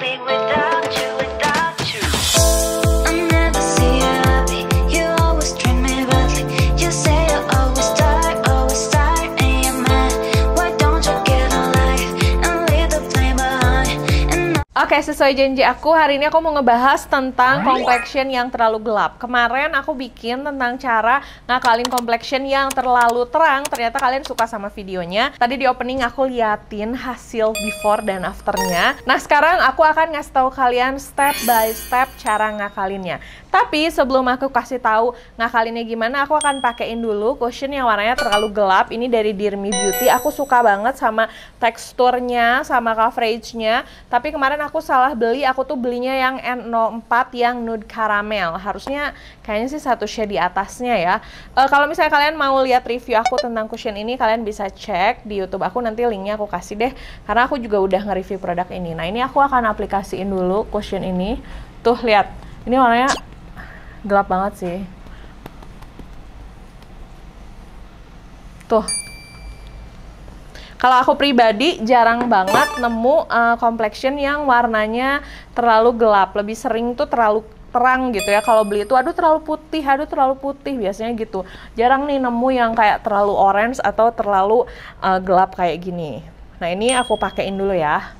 be without you, without you. I never see you happy, you always treat me badly. You say you're always tired, and you're mad. Why don't you get a life and leave the blame behind? Oke, sesuai janji aku, hari ini aku mau ngebahas tentang complexion yang terlalu gelap. Kemarin aku bikin tentang cara ngakalin complexion yang terlalu terang. Ternyata kalian suka sama videonya. Tadi di opening aku liatin hasil before dan afternya. Nah, sekarang aku akan ngasih tahu kalian step by step cara ngakalinnya. Tapi sebelum aku kasih tahu ngakalinnya gimana, aku akan pakein dulu cushion yang warnanya terlalu gelap. Ini dari Dear Me Beauty. Aku suka banget sama teksturnya, sama coveragenya. Tapi kemarin aku salah beli, aku tuh belinya yang N04 yang nude caramel. Harusnya kayaknya sih satu shade di atasnya ya. Kalau misalnya kalian mau lihat review aku tentang cushion ini, kalian bisa cek di YouTube aku, nanti linknya aku kasih deh. Karena aku juga udah nge-review produk ini. Nah, ini aku akan aplikasiin dulu cushion ini. Tuh, lihat. Ini warnanya gelap banget sih. Tuh. Kalau aku pribadi jarang banget nemu complexion yang warnanya terlalu gelap. Lebih sering tuh terlalu terang gitu ya. Kalau beli itu aduh terlalu putih, biasanya gitu. Jarang nih nemu yang kayak terlalu orange atau terlalu gelap kayak gini. Nah, ini aku pakein dulu ya.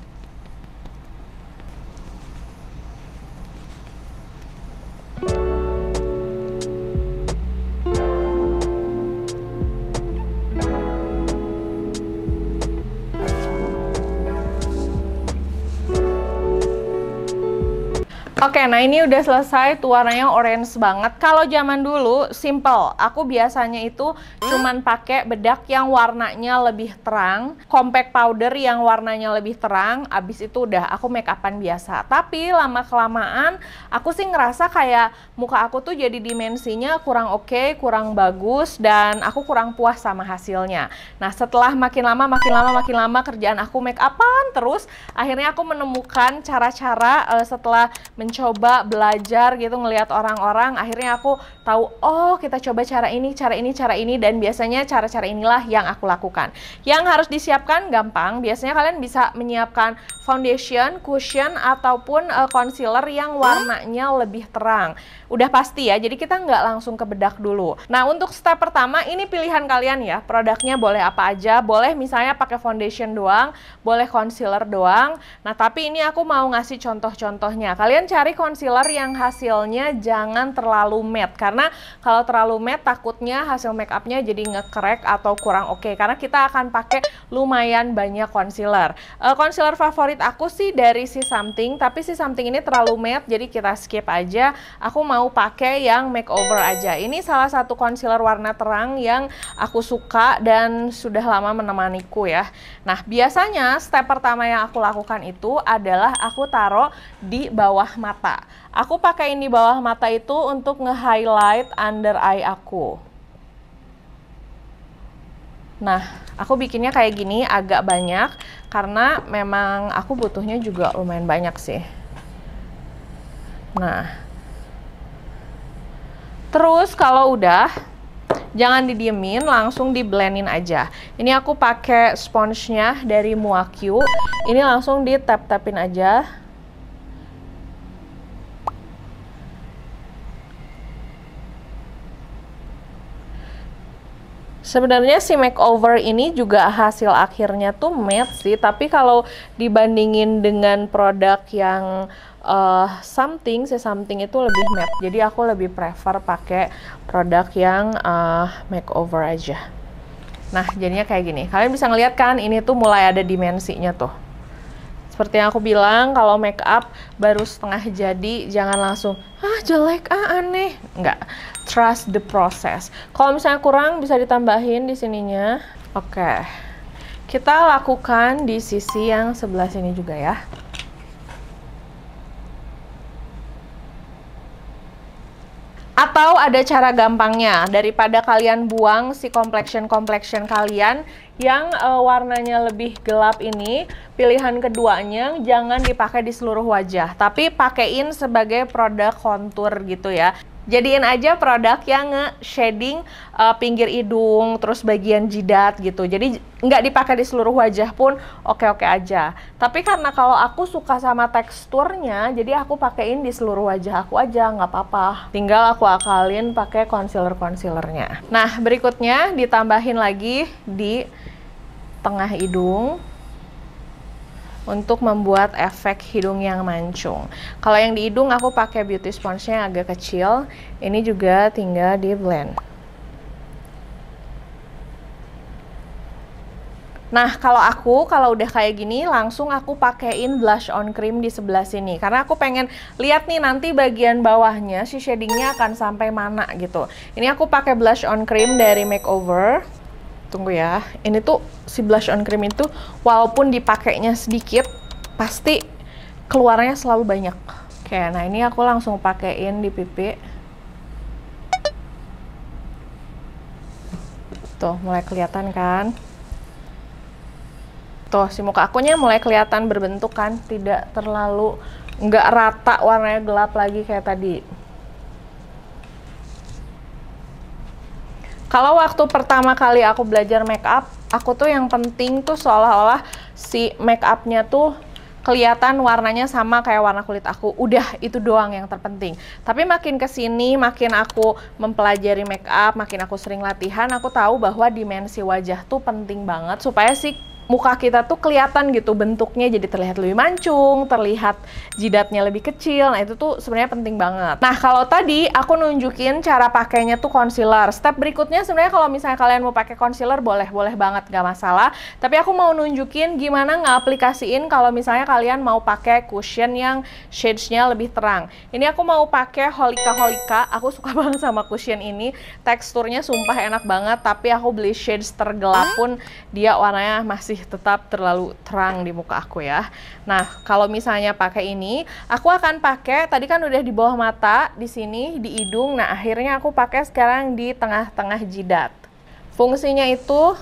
Oke, nah ini udah selesai, tuh warnanya orange banget. Kalau zaman dulu simple, aku biasanya itu cuman pakai bedak yang warnanya lebih terang, compact powder yang warnanya lebih terang, abis itu udah aku make upan biasa. Tapi lama kelamaan aku sih ngerasa kayak muka aku tuh jadi dimensinya kurang oke, kurang bagus, dan aku kurang puas sama hasilnya. Nah, setelah makin lama kerjaan aku make upan terus, akhirnya aku menemukan cara-cara setelah mencoba belajar gitu, ngelihat orang-orang, akhirnya aku tahu, oh kita coba cara ini, dan biasanya cara-cara inilah yang aku lakukan. Yang harus disiapkan gampang, biasanya kalian bisa menyiapkan foundation, cushion, ataupun concealer yang warnanya lebih terang. Udah pasti ya, jadi kita nggak langsung ke bedak dulu. Nah, untuk step pertama, ini pilihan kalian ya, produknya boleh apa aja, boleh misalnya pakai foundation doang, boleh concealer doang. Nah, tapi ini aku mau ngasih contoh-contohnya. Kalian cari concealer yang hasilnya jangan terlalu matte, karena kalau terlalu matte takutnya hasil make upnya jadi nge-crack atau kurang oke, karena kita akan pakai lumayan banyak concealer. Concealer favorit aku sih dari Si Something, tapi Si Something ini terlalu matte, jadi kita skip aja. Aku mau pakai yang makeover aja. Ini salah satu concealer warna terang yang aku suka dan sudah lama menemaniku ya. Nah, biasanya step pertama yang aku lakukan itu adalah aku taruh di bawah mata. Aku pakai di bawah mata itu untuk nge-highlight under eye aku. Nah, aku bikinnya kayak gini agak banyak karena memang aku butuhnya juga lumayan banyak sih. Nah, terus kalau udah, jangan didiemin, langsung di blendin aja. Ini aku pakai sponge-nya dari Muaku. Ini langsung di tap-tapin aja. Sebenarnya si makeover ini juga hasil akhirnya tuh matte sih, tapi kalau dibandingin dengan produk yang Si Something itu lebih matte. Jadi aku lebih prefer pakai produk yang makeover aja. Nah, jadinya kayak gini. Kalian bisa ngeliat kan, ini tuh mulai ada dimensinya tuh. Seperti yang aku bilang, kalau make up baru setengah jadi, jangan langsung, jelek, aneh. Enggak, trust the process. Kalau misalnya kurang, bisa ditambahin di sininya. Oke, kita lakukan di sisi yang sebelah sini juga ya. Atau ada cara gampangnya, daripada kalian buang si complexion kalian yang warnanya lebih gelap ini, pilihan keduanya jangan dipakai di seluruh wajah, tapi pakein sebagai produk kontur gitu ya. Jadiin aja produk yang nge-shading pinggir hidung, terus bagian jidat gitu. Jadi nggak dipakai di seluruh wajah pun oke-oke aja. Tapi karena kalau aku suka sama teksturnya, jadi aku pakein di seluruh wajah aku aja, nggak apa-apa. Tinggal aku akalin pakai concealer-concealernya. Nah, berikutnya ditambahin lagi di tengah hidung untuk membuat efek hidung yang mancung. Kalau yang di hidung aku pakai beauty sponge-nya yang agak kecil. Ini juga tinggal di blend. Nah, kalau udah kayak gini, langsung aku pakein blush on cream di sebelah sini. Karena aku pengen lihat nih nanti bagian bawahnya si shadingnya akan sampai mana gitu. Ini aku pakai blush on cream dari Makeover. Tunggu ya, ini tuh si blush on cream itu walaupun dipakainya sedikit, pasti keluarnya selalu banyak. Oke, nah ini aku langsung pakein di pipi. Tuh, mulai kelihatan kan? Tuh, si muka akunya mulai kelihatan berbentuk kan? Tidak terlalu, nggak rata warnanya gelap lagi kayak tadi. Kalau waktu pertama kali aku belajar make up, aku tuh yang penting tuh seolah-olah si make upnya tuh kelihatan warnanya sama kayak warna kulit aku. Udah, itu doang yang terpenting. Tapi makin kesini, makin aku mempelajari make up, makin aku sering latihan, aku tahu bahwa dimensi wajah tuh penting banget supaya si muka kita tuh kelihatan gitu bentuknya, jadi terlihat lebih mancung, terlihat jidatnya lebih kecil. Nah itu tuh sebenarnya penting banget. Nah kalau tadi aku nunjukin cara pakainya tuh concealer. Step berikutnya sebenarnya kalau misalnya kalian mau pakai concealer boleh banget, gak masalah. Tapi aku mau nunjukin gimana ngeaplikasiin kalau misalnya kalian mau pakai cushion yang shades-nya lebih terang. Ini aku mau pakai Holika Holika. Aku suka banget sama cushion ini. Teksturnya sumpah enak banget. Tapi aku beli shades tergelap pun dia warnanya masih tetap terlalu terang di muka aku ya. Nah, kalau misalnya pakai ini, aku akan pakai tadi kan udah di bawah mata, di sini, di hidung. Nah, akhirnya aku pakai sekarang di tengah-tengah jidat. Fungsinya itu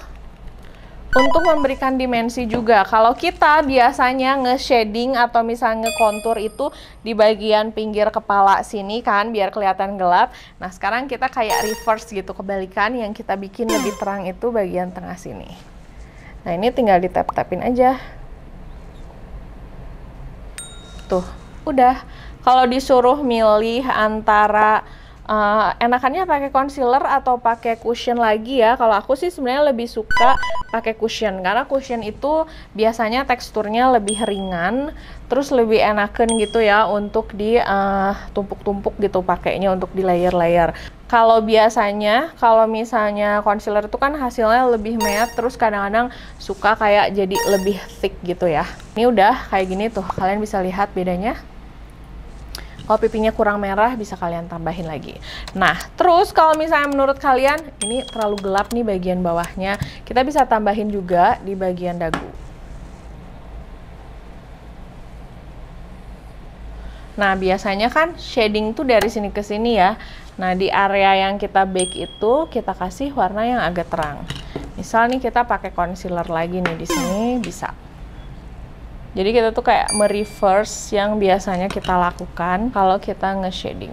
untuk memberikan dimensi juga. Kalau kita biasanya nge-shading atau misalnya nge-contour itu di bagian pinggir kepala sini kan, biar kelihatan gelap. Nah, sekarang kita kayak reverse gitu, kebalikan. Yang kita bikin lebih terang itu bagian tengah sini. Nah ini tinggal ditap-tapin aja. Tuh, udah. Kalau disuruh milih antara enakannya pakai concealer atau pakai cushion lagi ya. Kalau aku sih sebenarnya lebih suka pakai cushion karena cushion itu biasanya teksturnya lebih ringan, terus lebih enakan gitu ya untuk di tumpuk-tumpuk gitu pakainya untuk di layer-layer. Kalau biasanya kalau misalnya concealer itu kan hasilnya lebih matte, terus kadang-kadang suka kayak jadi lebih thick gitu ya. Ini udah kayak gini tuh, kalian bisa lihat bedanya. Kalau pipinya kurang merah bisa kalian tambahin lagi. Nah, terus kalau misalnya menurut kalian ini terlalu gelap nih bagian bawahnya, kita bisa tambahin juga di bagian dagu. Nah, biasanya kan shading tuh dari sini ke sini ya. Nah, di area yang kita bake itu kita kasih warna yang agak terang. Misal nih kita pakai concealer lagi nih di sini bisa. Jadi kita tuh kayak mereverse yang biasanya kita lakukan kalau kita nge-shading.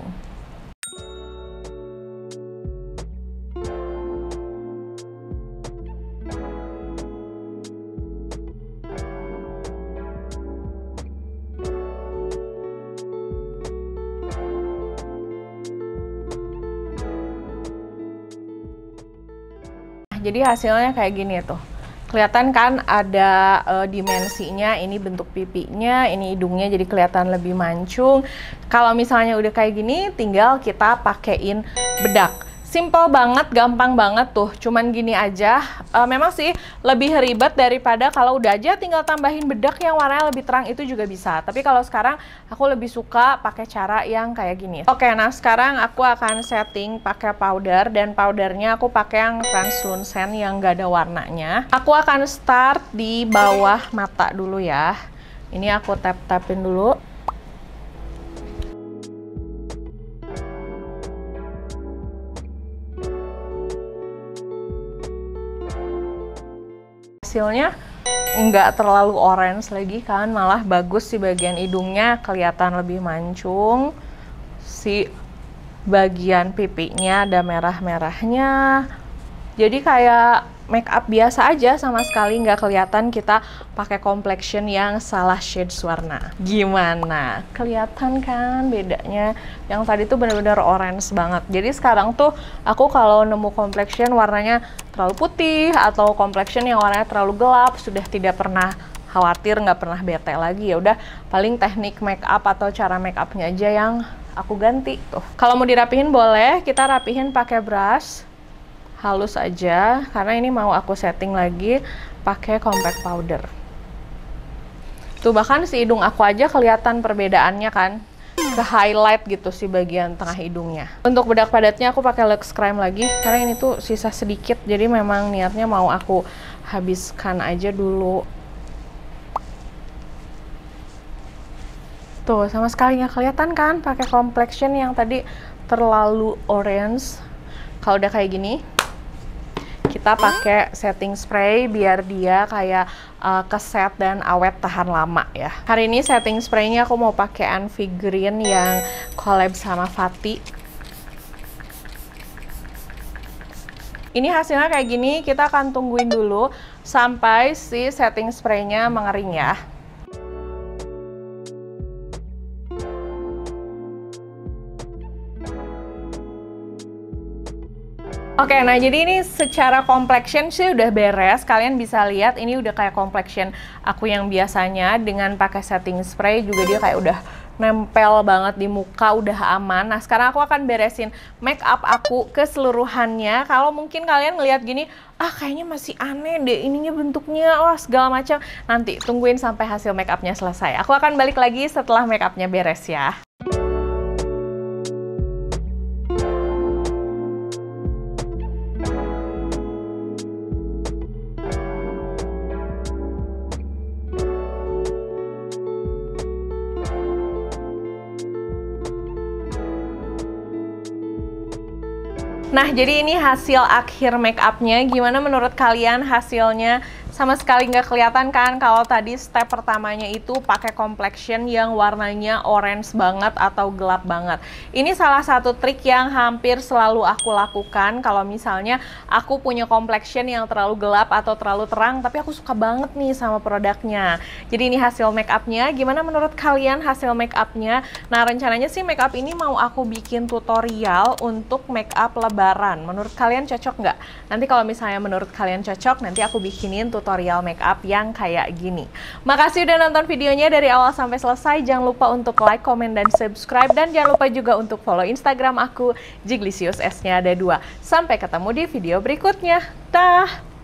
Jadi hasilnya kayak gini tuh. Kelihatan kan ada dimensinya, ini bentuk pipinya, ini hidungnya jadi kelihatan lebih mancung. Kalau misalnya udah kayak gini, tinggal kita pakein bedak. Simple banget, gampang banget tuh, cuman gini aja. Memang sih lebih ribet daripada kalau udah aja tinggal tambahin bedak yang warnanya lebih terang, itu juga bisa. Tapi kalau sekarang aku lebih suka pakai cara yang kayak gini. Oke, nah sekarang aku akan setting pakai powder, dan powdernya aku pakai yang translucent yang gak ada warnanya. Aku akan start di bawah mata dulu ya. Ini aku tap-tapin dulu. Hasilnya nggak terlalu orange lagi kan, malah bagus di bagian hidungnya kelihatan lebih mancung. Si bagian pipinya ada merah-merahnya. Jadi kayak make up biasa aja, sama sekali nggak kelihatan kita pakai complexion yang salah shades warna. Gimana? Kelihatan kan bedanya? Yang tadi tuh bener-bener orange banget. Jadi sekarang tuh aku kalau nemu complexion warnanya terlalu putih atau complexion yang warnanya terlalu gelap, sudah tidak pernah khawatir, nggak pernah bete lagi. Ya udah, paling teknik make up atau cara make upnya aja yang aku ganti tuh. Kalau mau dirapihin boleh, kita rapihin pakai brush halus aja, karena ini mau aku setting lagi pakai compact powder. Tuh bahkan si hidung aku aja kelihatan perbedaannya kan, ke highlight gitu si bagian tengah hidungnya. Untuk bedak padatnya aku pakai Lux Crime lagi, karena ini tuh sisa sedikit, jadi memang niatnya mau aku habiskan aja dulu. Tuh sama sekali nggak kelihatan kan pakai complexion yang tadi terlalu orange. Kalau udah kayak gini, kita pakai setting spray biar dia kayak keset dan awet tahan lama ya. Hari ini setting spraynya aku mau pakai Envy Green yang collab sama Fati. Ini hasilnya kayak gini, kita akan tungguin dulu sampai si setting spraynya mengering ya. Oke, nah jadi ini secara complexion sih udah beres. Kalian bisa lihat ini udah kayak complexion aku yang biasanya, dengan pakai setting spray juga dia kayak udah nempel banget di muka, udah aman. Nah sekarang aku akan beresin make up aku keseluruhannya. Kalau mungkin kalian ngeliat gini, ah kayaknya masih aneh deh ininya bentuknya, wah segala macam. Nanti tungguin sampai hasil make upnya selesai. Aku akan balik lagi setelah make upnya beres ya. Nah, jadi ini hasil akhir make upnya. Gimana menurut kalian hasilnya? Sama sekali nggak kelihatan kan kalau tadi step pertamanya itu pakai complexion yang warnanya orange banget atau gelap banget. Ini salah satu trik yang hampir selalu aku lakukan kalau misalnya aku punya complexion yang terlalu gelap atau terlalu terang, tapi aku suka banget nih sama produknya. Jadi ini hasil make upnya. Gimana menurut kalian hasil make upnya? Nah, rencananya sih make up ini mau aku bikin tutorial untuk make up lebaran. Menurut kalian cocok nggak? Nanti kalau misalnya menurut kalian cocok, nanti aku bikinin tutorial make up yang kayak gini. Makasih udah nonton videonya dari awal sampai selesai. Jangan lupa untuk like, komen, dan subscribe. Dan jangan lupa juga untuk follow Instagram aku, Jiglisius, S-nya ada 2. Sampai ketemu di video berikutnya. Dah!